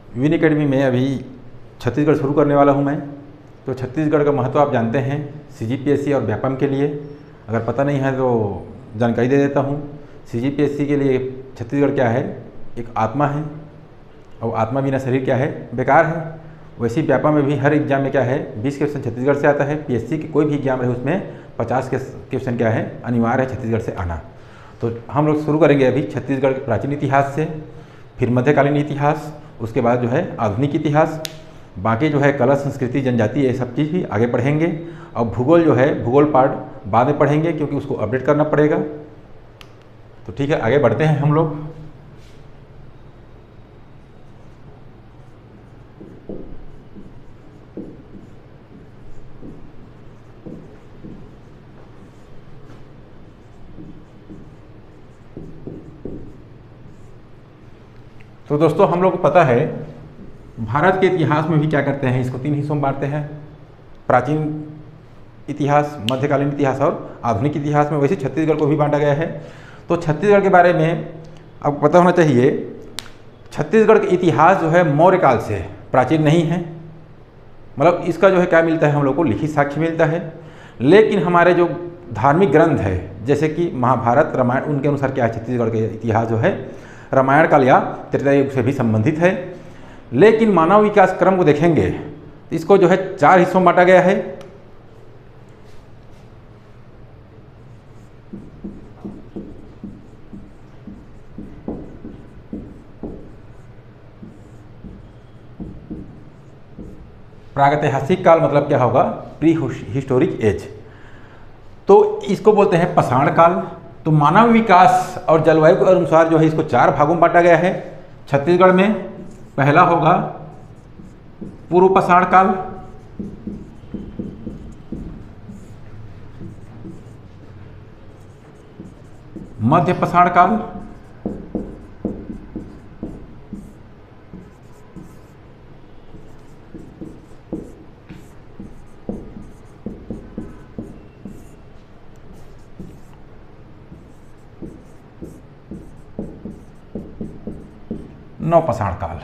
Win academy में अभी छत्तीसगढ़ शुरू करने वाला हूं मैं। तो छत्तीसगढ़ का महत्व आप जानते हैं सीजीपीएससी और व्यापम के लिए। अगर पता नहीं है तो जानकारी दे देता हूं। सीजीपीएससी के लिए छत्तीसगढ़ क्या है, एक आत्मा है, और आत्मा बिना शरीर क्या है, बेकार है। वैसे व्यापम में भी हर एग्जाम में क्या है 20 क्वेश्चन छत्तीसगढ़ से आता है। पीएससी की कोई भी एग्जाम रहे उसमें 50 क्वेश्चन क्या है, अनिवार्य है छत्तीसगढ़ से आना। तो हम लोग शुरू करेंगे अभी छत्तीसगढ़ के प्राचीन इतिहास से, फिर मध्यकालीन इतिहास, उसके बाद जो है आधुनिक इतिहास, बाकी जो है कला संस्कृति जनजाति ये सब चीज़ भी आगे पढ़ेंगे। और भूगोल जो है भूगोल पार्ट बाद में पढ़ेंगे क्योंकि उसको अपडेट करना पड़ेगा। तो ठीक है, आगे बढ़ते हैं हम लोग। तो दोस्तों हम लोग को पता है भारत के इतिहास में भी क्या करते हैं, इसको 3 हिस्सों में बांटते हैं, प्राचीन इतिहास, मध्यकालीन इतिहास और आधुनिक इतिहास में। वैसे छत्तीसगढ़ को भी बांटा गया है। तो छत्तीसगढ़ के बारे में आपको पता होना चाहिए, छत्तीसगढ़ का इतिहास जो है मौर्य काल से प्राचीन नहीं है। मतलब इसका जो है क्या मिलता है, हम लोग को लिखित साक्ष्य मिलता है। लेकिन हमारे जो धार्मिक ग्रंथ है जैसे कि महाभारत, रामायण, उनके अनुसार क्या है, छत्तीसगढ़ का इतिहास जो है रामायण काल या त्रेता युग से भी संबंधित है। लेकिन मानव विकास क्रम को देखेंगे इसको जो है 4 हिस्सों में बांटा गया है। प्रागैतिहासिक काल मतलब क्या होगा, प्री हिस्टोरिक एज। तो इसको बोलते हैं पाषाण काल। तो मानव विकास और जलवायु के अनुसार जो है इसको 4 भागों में बांटा गया है छत्तीसगढ़ में। पहला होगा पूर्व पाषाण काल, मध्य पाषाण काल, नवपाषाण काल।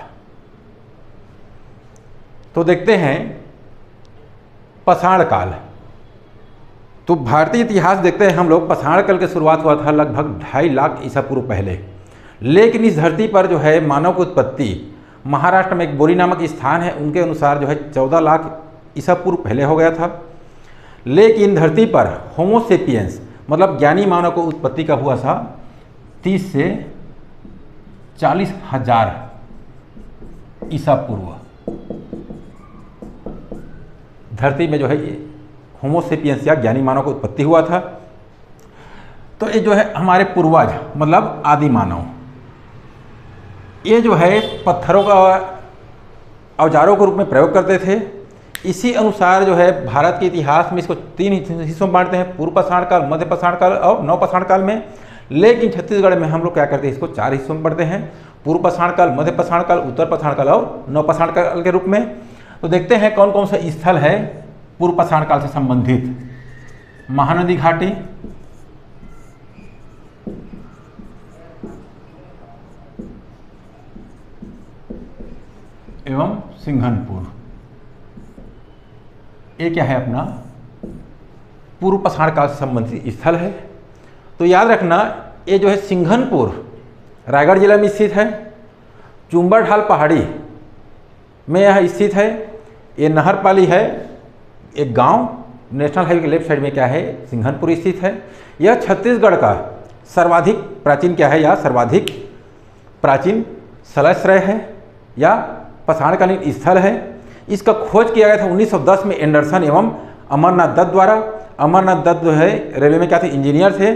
तो देखते हैं पाषाण काल। तो भारतीय इतिहास देखते हैं हम लोग, पाषाण काल की शुरुआत हुआ था लगभग 2.5 लाख ईसा पूर्व पहले। लेकिन इस धरती पर जो है मानव की उत्पत्ति महाराष्ट्र में एक बोरी नामक स्थान है, उनके अनुसार जो है 14 लाख ईसा पूर्व पहले हो गया था। लेकिन धरती पर होमोसेपियंस मतलब ज्ञानी मानव को उत्पत्ति का हुआ था 30 से 40 हजार ईसा पूर्व। धरती में जो है होमोसेपियंस या ज्ञानी मानव को उत्पत्ति हुआ था। तो ये जो है हमारे पूर्वज मतलब आदि मानव, ये जो है पत्थरों का औजारों के रूप में प्रयोग करते थे। इसी अनुसार जो है भारत के इतिहास में इसको 3 हिस्सों में बांटते हैं, पूर्व पाषाण काल, मध्य पाषाण काल और नवपाषाण काल में। लेकिन छत्तीसगढ़ में हम लोग क्या करते हैं, इसको 4 हिस्सों में बांटते हैं, पूर्व पाषाण काल, मध्य पाषाण काल, उत्तर पाषाण काल और नवपाषाण काल के रूप में। तो देखते हैं कौन कौन सा स्थल है पूर्व पाषाण काल से संबंधित। महानदी घाटी, एवं सिंघनपुर। ये क्या है अपना पूर्व पाषाण काल से संबंधित स्थल है। तो याद रखना ये जो है सिंघनपुर रायगढ़ जिला में स्थित है। चुंबर ढाल पहाड़ी में यह स्थित है। ये नहरपाली है एक गांव, नेशनल हाईवे के लेफ्ट साइड में क्या है सिंघनपुर स्थित है। यह छत्तीसगढ़ का सर्वाधिक प्राचीन क्या है या सर्वाधिक प्राचीन शैलाश्रय है या पाषाणकालीन स्थल है। इसका खोज किया गया था 1910 में एंडरसन एवं अमरनाथ दत्त द्वारा। अमरनाथ दत्त जो है रेलवे में क्या थे, इंजीनियर थे।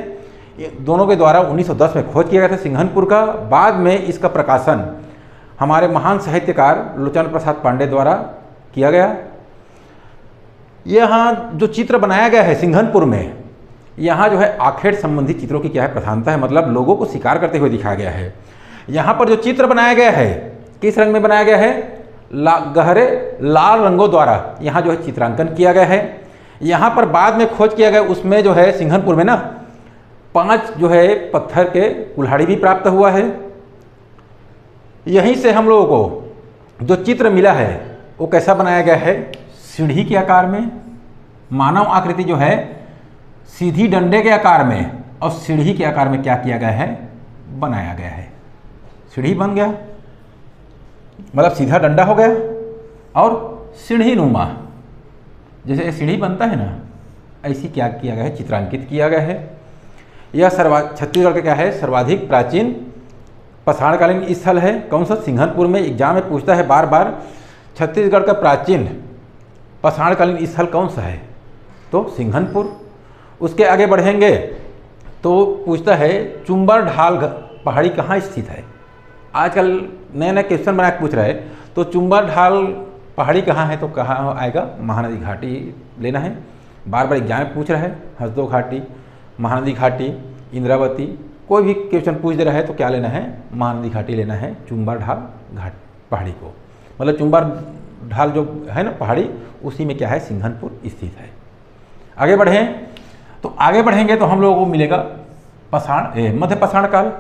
दोनों के द्वारा 1910 में खोज किया गया था सिंघनपुर का। बाद में इसका प्रकाशन हमारे महान साहित्यकार लोचन प्रसाद पांडे द्वारा किया गया। यहाँ जो चित्र बनाया गया है सिंघनपुर में, यहाँ जो है आखेट संबंधी चित्रों की क्या है प्रधानता है, मतलब लोगों को शिकार करते हुए दिखाया गया है। यहाँ पर जो चित्र बनाया गया है किस रंग में बनाया गया है, गहरे लाल रंगों द्वारा यहाँ जो है चित्रांकन किया गया है। यहाँ पर बाद में खोज किया गया उसमें जो है सिंघनपुर में ना 5 जो है पत्थर के कुल्हाड़ी भी प्राप्त हुआ है। यहीं से हम लोगों को जो चित्र मिला है वो कैसा बनाया गया है, सीढ़ी के आकार में। मानव आकृति जो है सीधी डंडे के आकार में और सीढ़ी के आकार में क्या किया गया है, बनाया गया है। सीढ़ी बन गया मतलब सीधा डंडा हो गया और सीढ़ी नुमा, जैसे सीढ़ी बनता है ना, ऐसी क्या किया गया है, चित्रांकित किया गया है। यह छत्तीसगढ़ का क्या है, सर्वाधिक प्राचीन पाषाणकालीन स्थल है। कौन सा, सिंघनपुर में। एग्जाम में पूछता है बार बार छत्तीसगढ़ का प्राचीन पाषाणकालीन स्थल कौन सा है, तो सिंघनपुर। उसके आगे बढ़ेंगे तो पूछता है चुम्बर ढाल पहाड़ी कहाँ स्थित है। आजकल नए नए क्वेश्चन बना के पूछ रहे हैं, तो चुम्बर ढाल पहाड़ी कहाँ है, तो कहाँ आएगा, महानदी घाटी लेना है। बार बार एग्जाम में पूछ रहा है, हसदो घाटी, महानदी घाटी, इंद्रावती, कोई भी क्वेश्चन पूछ दे रहा है तो क्या लेना है, महानदी घाटी लेना है, चुम्बर ढाल घाट पहाड़ी को। मतलब चुम्बर ढाल जो है ना पहाड़ी, उसी में क्या है, सिंघनपुर स्थित है। आगे बढ़ें तो आगे बढ़ेंगे तो हम लोगों को मिलेगा मध्य पाषाण काल।